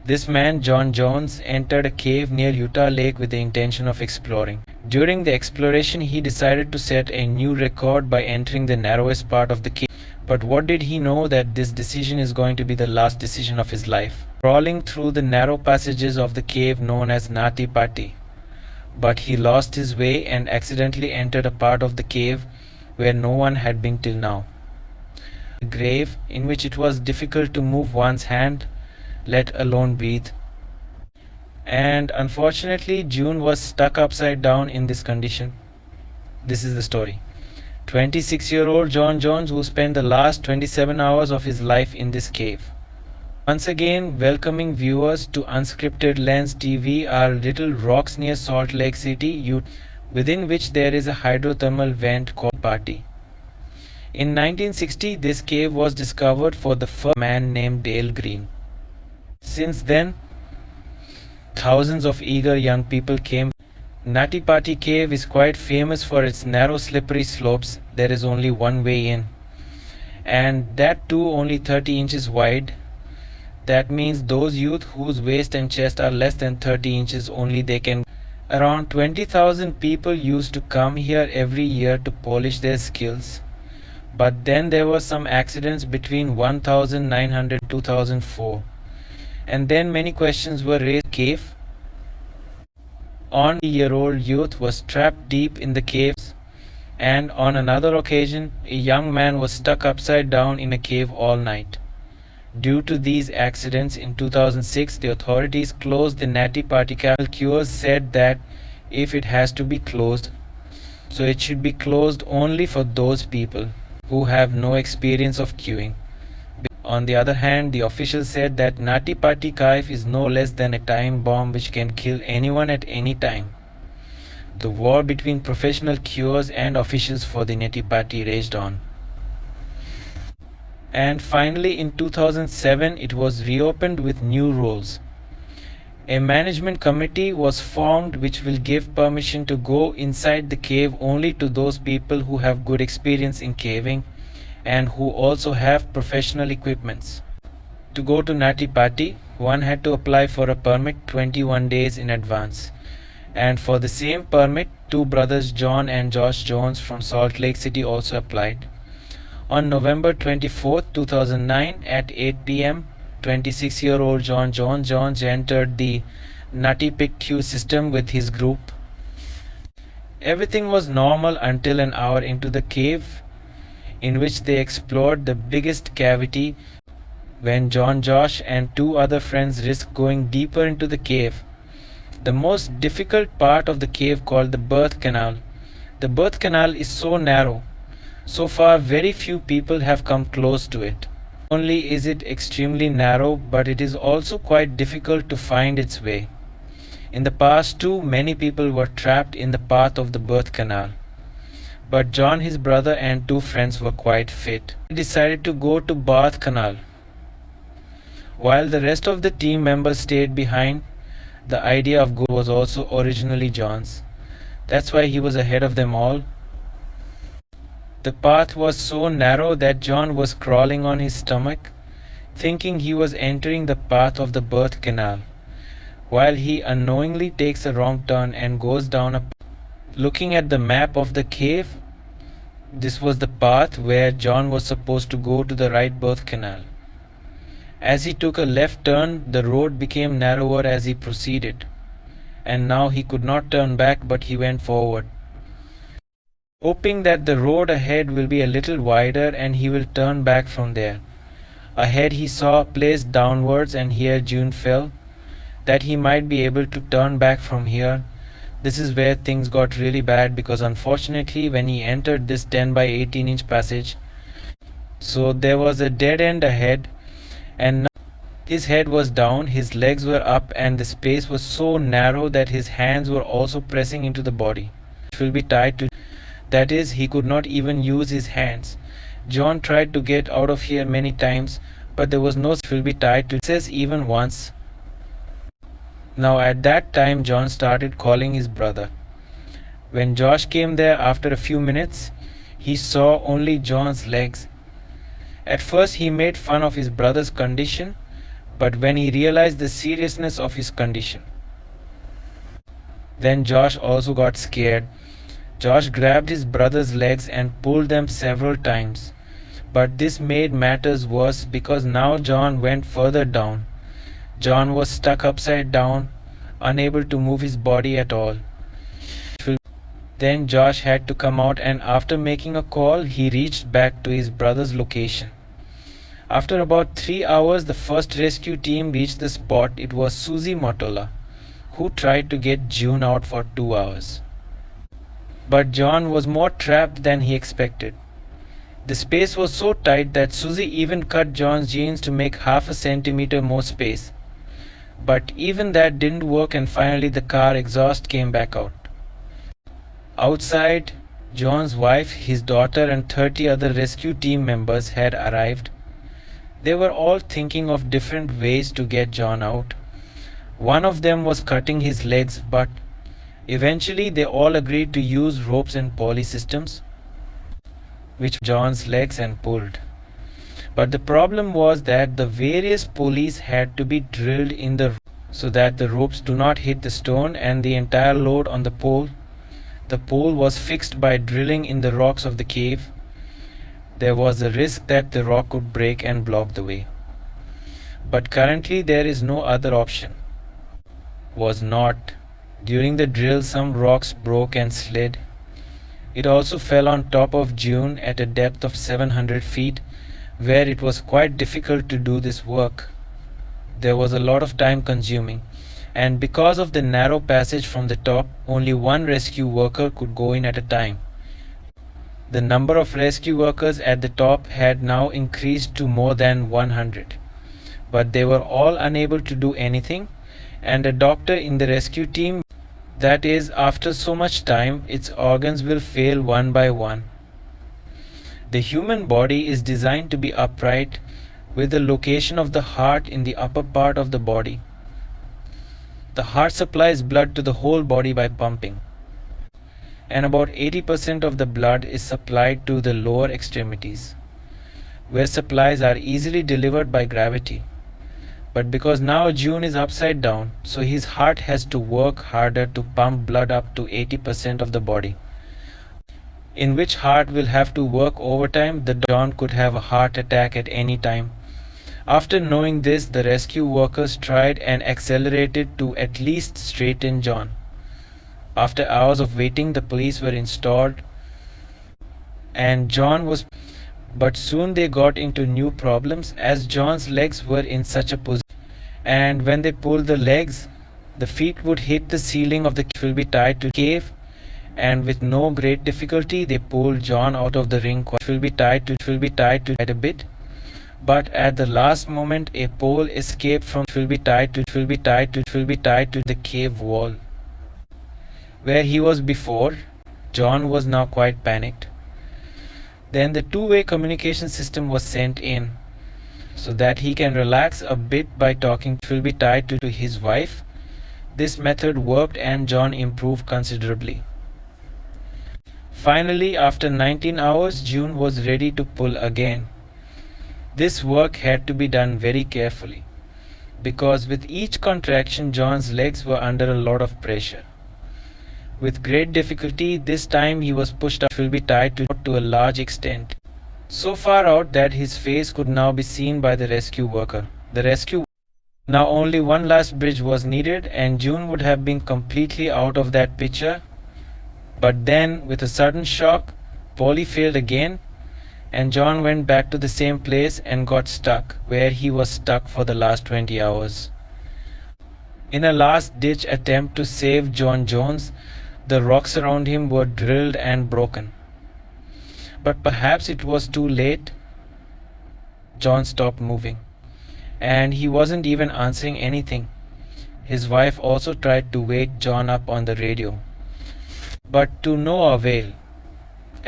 This man, John Jones, entered a cave near Utah Lake with the intention of exploring. During the exploration, he decided to set a new record by entering the narrowest part of the cave. But what did he know that this decision is going to be the last decision of his life? Crawling through the narrow passages of the cave known as Nutty Putty. But he lost his way and accidentally entered a part of the cave where no one had been till now. A grave in which it was difficult to move one's hand, let alone breathe. And unfortunately, June was stuck upside down in this condition. This is the story. 26-year-old John Jones, who spent the last 27 hours of his life in this cave. Once again, welcoming viewers to Unscripted Lens TV, our little rocks near Salt Lake City, within which there is a hydrothermal vent called Party. In 1960, this cave was discovered for the first man named Dale Green. Since then, thousands of eager young people came. Nutty Putty Cave is quite famous for its narrow slippery slopes. There is only one way in, and that too only 30 inches wide. That means those youth whose waist and chest are less than 30 inches only they can. Around 20,000 people used to come here every year to polish their skills. But then there were some accidents between 1900 and 2004. And then many questions were raised. Cave. On 20-year-old youth was trapped deep in the caves, and on another occasion, a young man was stuck upside down in a cave all night. Due to these accidents, in 2006, the authorities closed the Nutty Putty Cave. Cures said that if it has to be closed, so it should be closed only for those people who have no experience of queuing. On the other hand, the officials said that Nutty Putty Cave is no less than a time bomb which can kill anyone at any time. The war between professional cures and officials for the Nutty Putty raged on. And finally, in 2007, it was reopened with new rules. A management committee was formed which will give permission to go inside the cave only to those people who have good experience in caving and who also have professional equipments. To go to Nutty Putty, one had to apply for a permit 21 days in advance. And for the same permit, two brothers John and Josh Jones from Salt Lake City also applied. On November 24, 2009 at 8 p.m., 26-year-old John Jones entered the Nutty Putty Cave system with his group. Everything was normal until an hour into the cave, in which they explored the biggest cavity, when Josh and two other friends risked going deeper into the cave. The most difficult part of the cave, called the birth canal. The birth canal is so narrow. So far, very few people have come close to it. Not only is it extremely narrow, but it is also quite difficult to find its way. In the past too, many people were trapped in the path of the birth canal. But John, his brother, and two friends were quite fit. They decided to go to Bath Canal. While the rest of the team members stayed behind, the idea of going was also originally John's. That's why he was ahead of them all. The path was so narrow that John was crawling on his stomach, thinking he was entering the path of the birth canal, while he unknowingly takes a wrong turn and goes down a path. Looking at the map of the cave, this was the path where John was supposed to go to the right birth canal. As he took a left turn, the road became narrower as he proceeded, and now he could not turn back, but he went forward, hoping that the road ahead will be a little wider and he will turn back from there. Ahead he saw a place downwards, and here June felt that he might be able to turn back from here. This is where things got really bad, because unfortunately when he entered this 10 by 18 inch passage, so there was a dead end ahead, and his head was down, his legs were up, and the space was so narrow that his hands were also pressing into the body. It will be tied to, that is, he could not even use his hands. John tried to get out of here many times, but there was no will be tied to says even once. Now at that time John started calling his brother. When Josh came there after a few minutes, he saw only John's legs. At first he made fun of his brother's condition, but when he realized the seriousness of his condition. Then Josh also got scared. Josh grabbed his brother's legs and pulled them several times. But this made matters worse because now John went further down. John was stuck upside down, unable to move his body at all. Then Josh had to come out, and after making a call, he reached back to his brother's location. After about 3 hours, the first rescue team reached the spot. It was Susie Motola, who tried to get June out for 2 hours. But John was more trapped than he expected. The space was so tight that Susie even cut John's jeans to make half a centimeter more space. But even that didn't work, and finally the car exhaust came back out. Outside, John's wife, his daughter, and 30 other rescue team members had arrived. They were all thinking of different ways to get John out. One of them was cutting his legs, but eventually they all agreed to use ropes and pulley systems, which John's legs and pulled. But the problem was that the various pulleys had to be drilled in the so that the ropes do not hit the stone and the entire load on the pole. The pole was fixed by drilling in the rocks of the cave. There was a risk that the rock could break and block the way. But currently there is no other option. Was not. During the drill, some rocks broke and slid. It also fell on top of June at a depth of 700 feet, where it was quite difficult to do this work. There was a lot of time consuming, and because of the narrow passage from the top, only one rescue worker could go in at a time. The number of rescue workers at the top had now increased to more than 100, but they were all unable to do anything, and a doctor in the rescue team, that is, after so much time, its organs will fail one by one. The human body is designed to be upright, with the location of the heart in the upper part of the body. The heart supplies blood to the whole body by pumping, and about 80% of the blood is supplied to the lower extremities, where supplies are easily delivered by gravity. But because now June is upside down, so his heart has to work harder to pump blood up to 80% of the body, in which heart will have to work overtime. The John could have a heart attack at any time. After knowing this, the rescue workers tried and accelerated to at least straighten John. After hours of waiting, the police were installed, and John was. But soon they got into new problems, as John's legs were in such a position, and when they pulled the legs, the feet would hit the ceiling of the cave, will be tied to cave, and with no great difficulty they pulled John out of the ring. Will be tied to quite a bit, but at the last moment a pole escaped from will be tied to the cave wall where he was before. John was now quite panicked. Then the two-way communication system was sent in so that he can relax a bit by talking. Will be tied to his wife. This method worked and John improved considerably. Finally, after 19 hours, June was ready to pull again. This work had to be done very carefully, because with each contraction John's legs were under a lot of pressure. With great difficulty, this time he was pushed up. Will be tied to a large extent, so far out that his face could now be seen by the rescue worker. Now only one last bridge was needed, and June would have been completely out of that picture. But then, with a sudden shock, Polly failed again, and John went back to the same place and got stuck where he was stuck for the last 20 hours. In a last-ditch attempt to save John Jones, the rocks around him were drilled and broken. But perhaps it was too late. John stopped moving, and he wasn't even answering anything. His wife also tried to wake John up on the radio, but to no avail.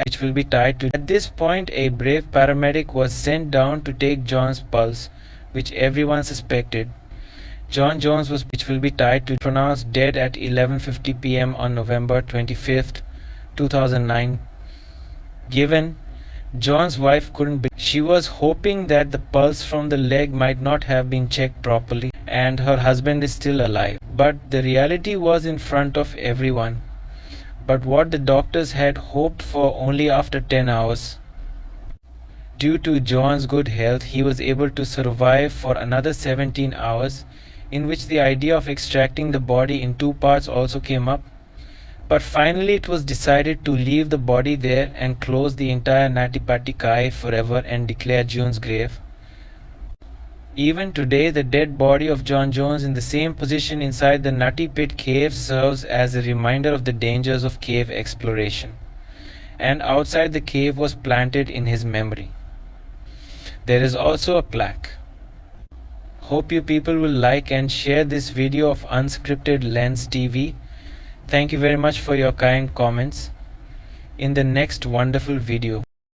Which will be tied to. At this point, a brave paramedic was sent down to take John's pulse, which everyone suspected. John Jones was, which will be tied to, pronounced dead at 11:50 p.m. on November 25th, 2009. Given John's wife couldn't believe. She was hoping that the pulse from the leg might not have been checked properly and her husband is still alive. But the reality was in front of everyone. But what the doctors had hoped for only after 10 hours. Due to John's good health, he was able to survive for another 17 hours, in which the idea of extracting the body in two parts also came up. But finally it was decided to leave the body there and close the entire Nutty Putty Cave forever and declare Jones' grave. Even today, the dead body of John Jones in the same position inside the Nutty Pit Cave serves as a reminder of the dangers of cave exploration. And outside the cave was planted in his memory. There is also a plaque. Hope you people will like and share this video of Unscripted Lens TV. Thank you very much for your kind comments. In the next wonderful video.